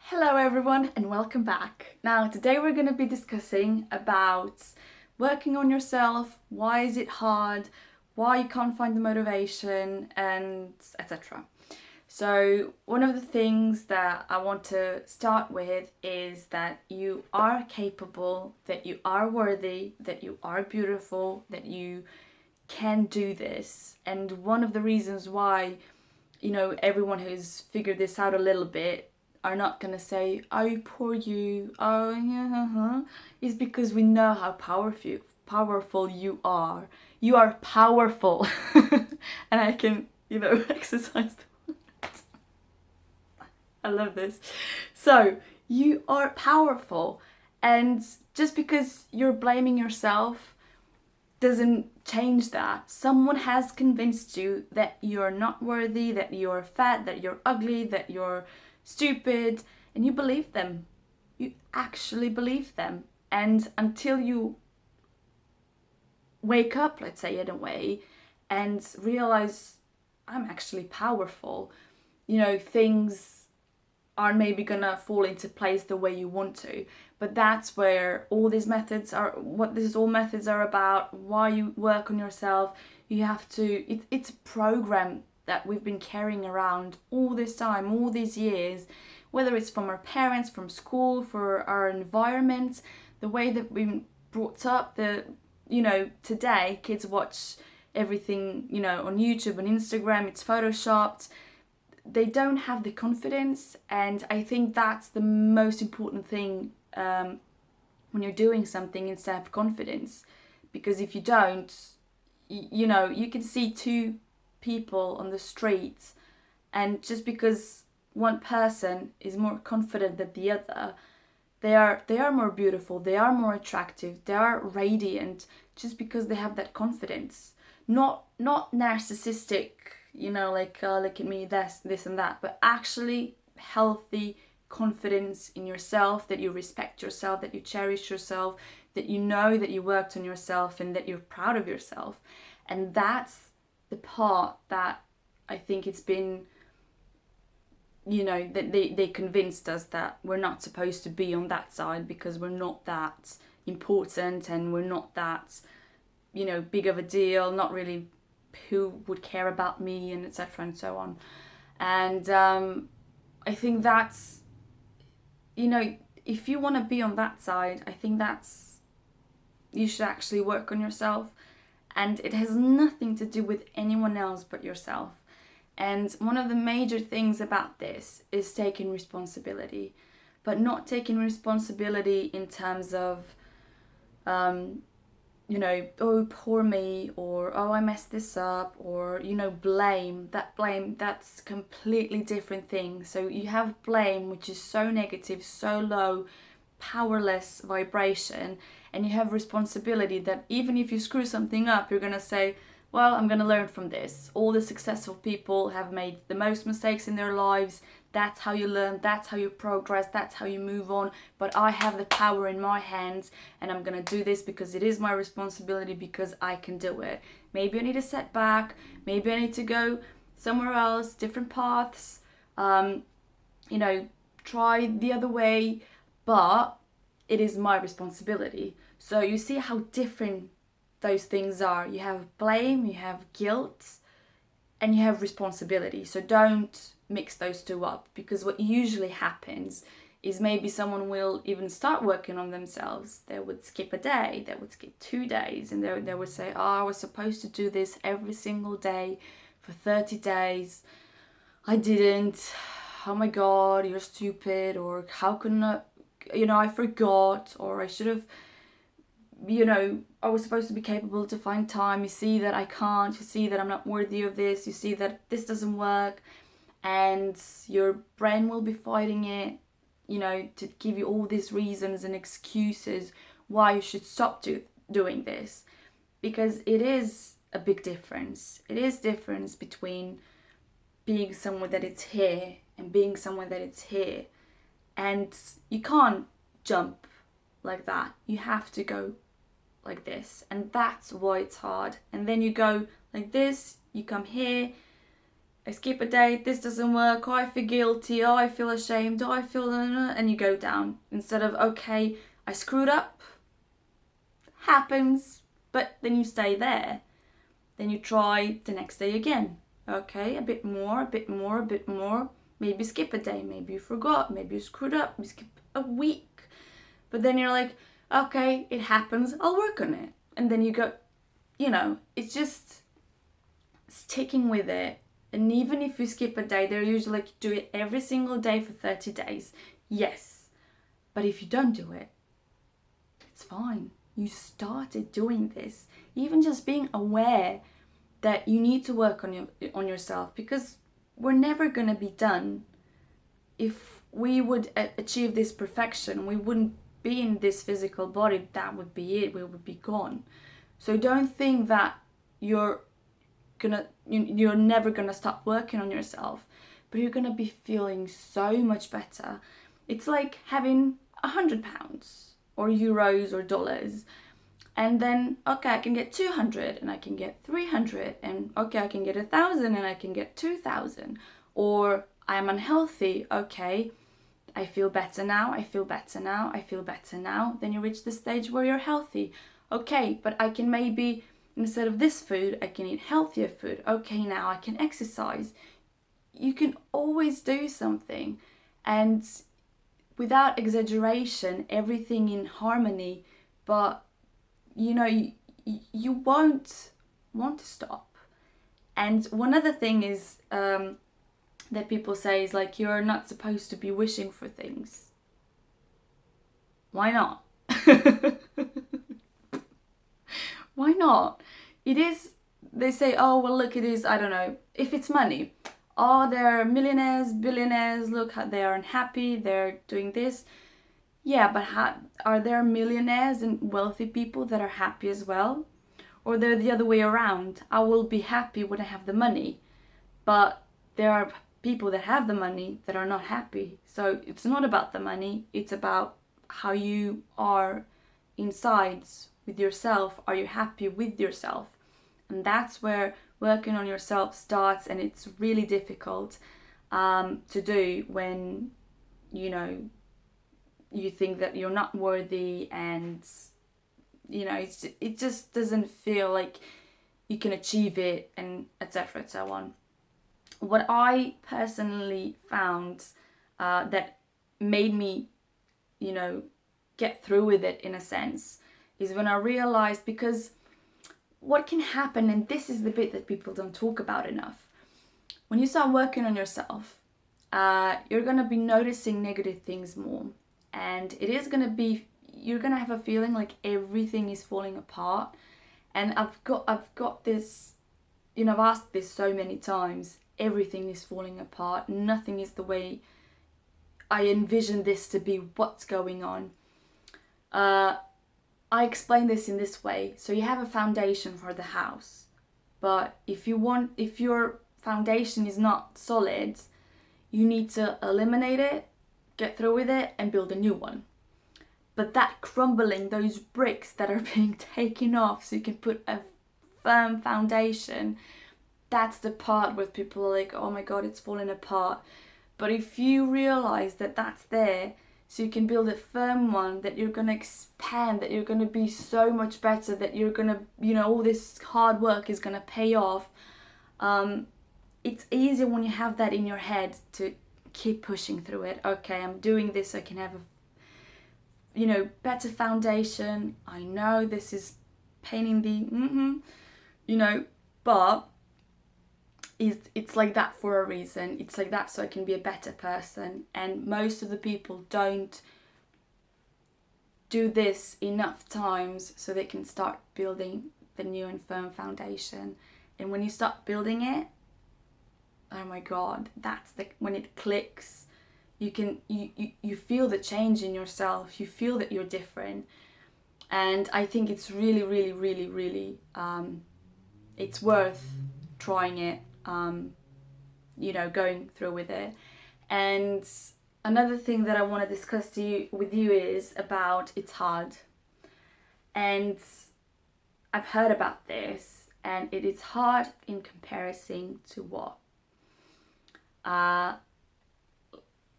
Hello everyone and welcome back. Now today we're going to be discussing about working on yourself, why is it hard, why you can't find the motivation and etc. So one of the things that I want to start with is that you are capable, that you are worthy, that you are beautiful, that you can do this. And one of the reasons why, everyone who's figured this out a little bit are not gonna say, "Oh, poor you," "Oh, yeah," is because we know how powerful you are. You are powerful, and I can, exercise. I love this. So you are powerful, and just because you're blaming yourself doesn't change that. Someone has convinced you that you're not worthy, that you're fat, that you're ugly, that you're stupid, and you believe them. You actually believe them. And until you wake up, let's say, in a way, and realize I'm actually powerful, things aren't maybe gonna fall into place the way you want to. But that's where all these methods are, what these all methods are about, why you work on yourself. You have to, it's a program that we've been carrying around all this time, all these years, whether it's from our parents, from school, for our environment, the way that we've been brought up, today kids watch everything, on YouTube and Instagram, it's photoshopped. They don't have the confidence, and I think that's the most important thing when you're doing something, instead of confidence. Because if you don't, you can see two people on the street, and just because one person is more confident than the other, they are more beautiful, they are more attractive, they are radiant, just because they have that confidence. Not narcissistic, like, look at me, this and that, but actually healthy confidence in yourself, that you respect yourself, that you cherish yourself, that you know that you worked on yourself and that you're proud of yourself. And that's the part that I think it's been, that they convinced us that we're not supposed to be on that side because we're not that important and we're not that, big of a deal, not really who would care about me, and etc. and so on. And I think that's, if you want to be on that side, I think that's, you should actually work on yourself, and it has nothing to do with anyone else but yourself. And one of the major things about this is taking responsibility, but not taking responsibility in terms of, oh, poor me, or oh, I messed this up, or, blame. Blame, that's completely different thing. So you have blame, which is so negative, so low, powerless vibration, and you have responsibility, that even if you screw something up, you're gonna say, well, I'm gonna learn from this. All the successful people have made the most mistakes in their lives. That's how you learn, that's how you progress, that's how you move on. But I have the power in my hands, and I'm gonna do this because it is my responsibility, because I can do it. Maybe I need a setback, maybe I need to go somewhere else, different paths, try the other way, but it is my responsibility. So you see how different those things are. You have blame, you have guilt, and you have responsibility. So don't mix those two up, because what usually happens is maybe someone will even start working on themselves. They would skip a day, they would skip 2 days, and they would say, oh, I was supposed to do this every single day for 30 days. I didn't. Oh my God, you're stupid. Or how can I forgot, or I should have, I was supposed to be capable to find time. You see that I can't. You see that I'm not worthy of this. You see that this doesn't work. And your brain will be fighting it, to give you all these reasons and excuses why you should stop doing this. Because it is a big difference. It is difference between being someone that it's here and being someone that it's here. And you can't jump like that. You have to go like this, and that's why it's hard. And then you go like this, you come here, I skip a day, this doesn't work, oh, I feel guilty, oh, I feel ashamed, oh, I feel, and you go down. Instead of, okay, I screwed up, happens, but then you stay there. Then you try the next day again. Okay, a bit more, a bit more, a bit more. Maybe skip a day, maybe you forgot, maybe you screwed up, maybe skip a week. But then you're like, okay, it happens, I'll work on it. And then you go, it's just sticking with it. And even if you skip a day, they're usually like, do it every single day for 30 days. Yes. But if you don't do it, it's fine. You started doing this. Even just being aware that you need to work on yourself, because we're never going to be done. If we would achieve this perfection, we wouldn't be in this physical body. That would be it. We would be gone. So don't think that you're never gonna stop working on yourself, but you're gonna be feeling so much better. It's like having £100 or euros or dollars, and then okay, I can get 200 and I can get 300, and okay, I can get 1,000 and I can get 2,000. Or I'm unhealthy, okay, I feel better now, I feel better now, I feel better now. Then you reach the stage where you're healthy. Okay, but I can maybe, instead of this food, I can eat healthier food. Okay, now I can exercise. You can always do something. And without exaggeration, everything in harmony, but you won't want to stop. And one other thing is that people say is like, you're not supposed to be wishing for things. Why not? Why not? It is, they say, oh, well, look, it is, I don't know, if it's money. Oh, they're millionaires, billionaires, look how they are unhappy, they're doing this. Yeah, but are there millionaires and wealthy people that are happy as well? Or they're the other way around. I will be happy when I have the money. But there are people that have the money that are not happy. So it's not about the money, it's about how you are inside with yourself. Are you happy with yourself? And that's where working on yourself starts, and it's really difficult to do when you think that you're not worthy, and it just doesn't feel like you can achieve it, and etc. and so on. What I personally found that made me get through with it in a sense is when I realized, because what can happen, and this is the bit that people don't talk about enough, when you start working on yourself, you're going to be noticing negative things more, and you're going to have a feeling like everything is falling apart. And I've got this, I've asked this so many times, everything is falling apart, nothing is the way I envisioned this to be, what's going on? I explain this in this way. So you have a foundation for the house, but if your foundation is not solid, you need to eliminate it, get through with it, and build a new one. But that crumbling, those bricks that are being taken off so you can put a firm foundation, that's the part where people are like, oh my god, it's falling apart. But if you realize that that's there, so you can build a firm one, that you're going to expand, that you're going to be so much better, that you're going to, all this hard work is going to pay off. It's easier when you have that in your head to keep pushing through it. Okay, I'm doing this so I can have a, better foundation. I know this is pain in the, but it's like that for a reason. It's like that so I can be a better person. And most of the people don't do this enough times so they can start building the new and firm foundation. And when you start building it, oh my god, when it clicks. You feel the change in yourself. You feel that you're different. And I think it's really, really, really, really it's worth trying it, going through with it. And another thing that I want to discuss with you is about it's hard. And I've heard about this, and it is hard in comparison to what? Uh,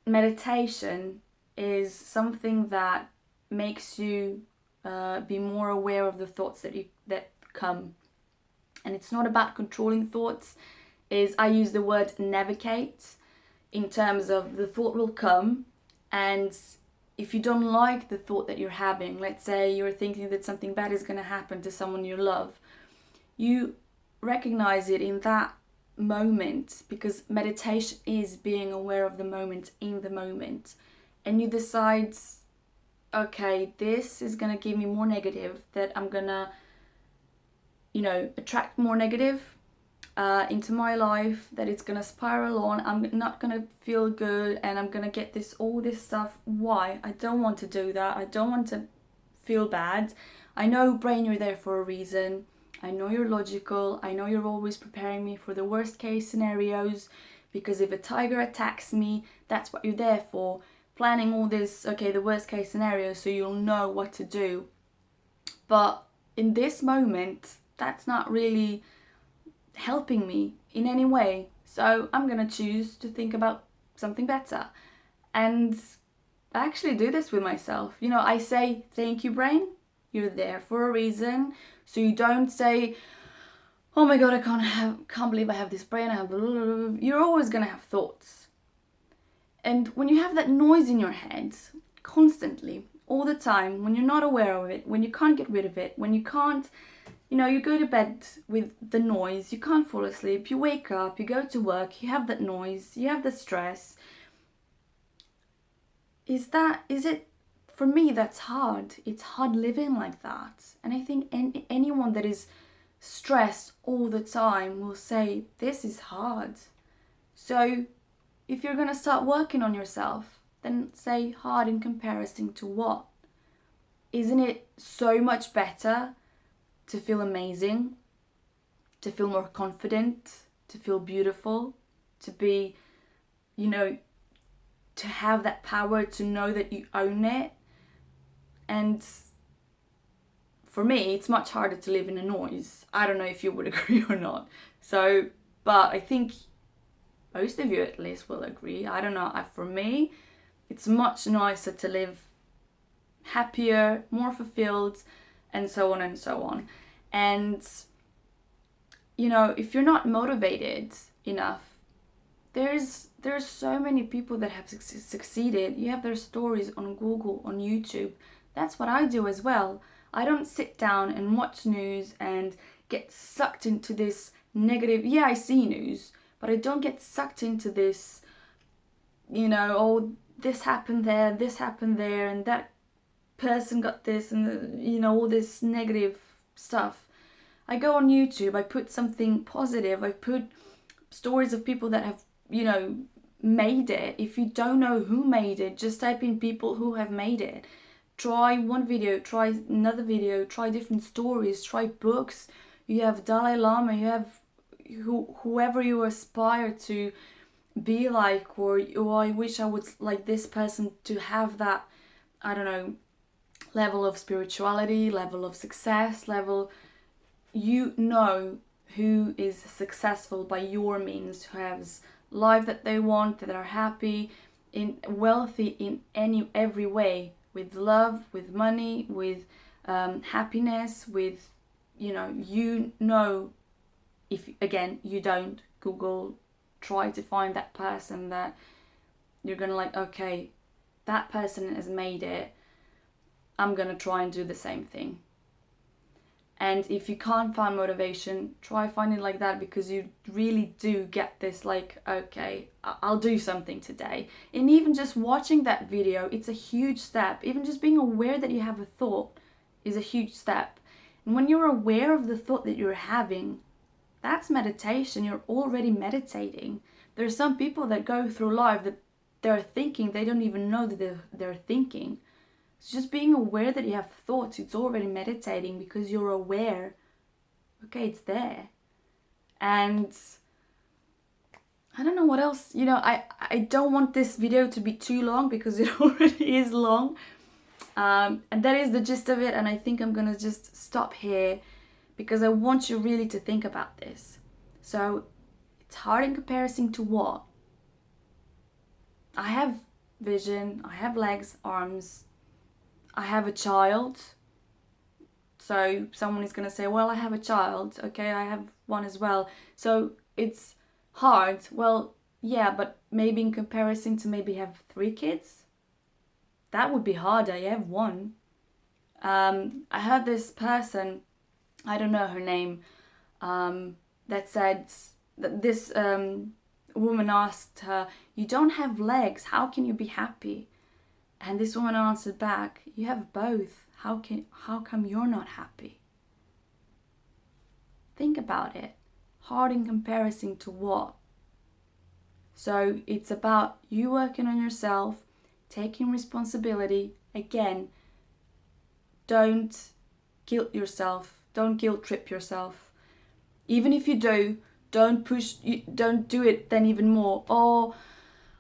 Meditation is something that makes you be more aware of the thoughts that come. And it's not about controlling thoughts. I use the word navigate in terms of the thought will come, and if you don't like the thought that you're having, let's say you're thinking that something bad is going to happen to someone you love, you recognize it in that moment, because meditation is being aware of the moment in the moment, and you decide, okay, this is going to give me more negative, that I'm going to, attract more negative into my life, that it's gonna spiral on, I'm not gonna feel good, and I'm gonna get all this stuff. Why? I don't want to do that. I don't want to feel bad. I know, brain, you're there for a reason. I know you're logical. I know you're always preparing me for the worst case scenarios, because if a tiger attacks me, that's what you're there for. Planning all this, okay, the worst case scenario, so you'll know what to do. But in this moment, that's not really helping me in any way. So I'm gonna choose to think about something better. And I actually do this with myself. I say, thank you, brain. You're there for a reason. So you don't say, oh my God, I can't believe I have this brain. You're always gonna have thoughts. And when you have that noise in your head constantly, all the time, when you're not aware of it, when you can't get rid of it, when you can't, you go to bed with the noise, you can't fall asleep, you wake up, you go to work, you have that noise, you have the stress. Is it, for me, that's hard. It's hard living like that. And I think anyone that is stressed all the time will say, this is hard. So if you're going to start working on yourself, then say hard in comparison to what? Isn't it so much better to feel amazing, to feel more confident, to feel beautiful, to be, to have that power, to know that you own it? And for me, it's much harder to live in a noise. I don't know if you would agree or not. So, but I think most of you at least will agree. I don't know. For me, it's much nicer to live happier, more fulfilled, and so on and so on. And, if you're not motivated enough, there's so many people that have succeeded. You have their stories on Google, on YouTube. That's what I do as well. I don't sit down and watch news and get sucked into this negative. Yeah, I see news, but I don't get sucked into this, oh, this happened there, and that person got this, and all this negative stuff. I go on YouTube, I put something positive, I put stories of people that have, made it. If you don't know who made it, just type in people who have made it. Try one video, try another video, try different stories, try books. You have Dalai Lama, you have whoever you aspire to be like, or I wish I would like this person to have that, I don't know, level of spirituality, level of success, level, who is successful by your means, who has life that they want, that are happy, wealthy in every way, with love, with money, with happiness, with, if again you don't, Google, try to find that person that you're gonna like, okay, that person has made it, I'm gonna try and do the same thing. And if you can't find motivation, try finding like that, because you really do get this like, okay, I'll do something today. And even just watching that video, it's a huge step. Even just being aware that you have a thought is a huge step. And when you're aware of the thought that you're having, that's meditation. You're already meditating. There are some people that go through life that they're thinking, they don't even know that they're thinking. So just being aware that you have thoughts, it's already meditating, because you're aware, okay, it's there. And I don't know what else, I don't want this video to be too long, because it already is long. And that is the gist of it, and I think I'm gonna just stop here, because I want you really to think about this. So it's hard in comparison to what? I have vision, I have legs, arms, I have a child. So someone is going to say, well, I have a child. Okay, I have one as well. So it's hard. Well, yeah, but maybe in comparison to maybe have 3 kids, that would be harder. You have one. I heard this person, I don't know her name, that said that this woman asked her, you don't have legs, how can you be happy? And this woman answered back, you have both. How come you're not happy? Think about it. Hard in comparison to what? So it's about you working on yourself, taking responsibility. Again, don't guilt yourself. Don't guilt trip yourself. Even if you do, don't do it then even more. Oh,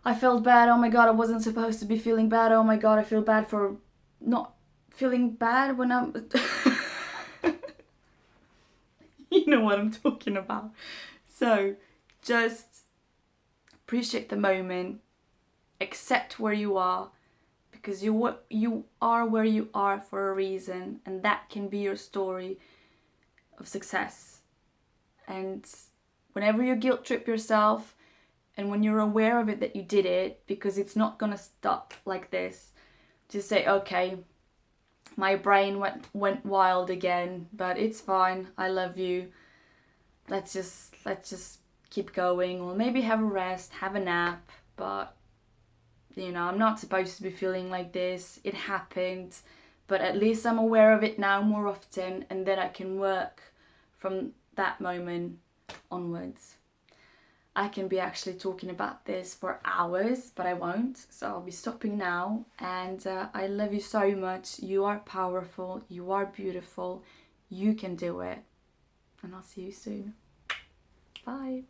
I felt bad. Oh my God, I wasn't supposed to be feeling bad. Oh my God, I feel bad for not feeling bad when I'm... You know what I'm talking about. So just appreciate the moment, accept where you are, because you are where you are for a reason, and that can be your story of success. And whenever you guilt trip yourself, and when you're aware of it that you did it, because it's not gonna stop like this, just say, okay, my brain went wild again, but it's fine. I love you. Let's just keep going, or maybe have a rest, have a nap. But I'm not supposed to be feeling like this. It happened, but at least I'm aware of it now more often, and then I can work from that moment onwards. I can be actually talking about this for hours, but I won't. So I'll be stopping now. And I love you so much. You are powerful. You are beautiful. You can do it. And I'll see you soon. Bye.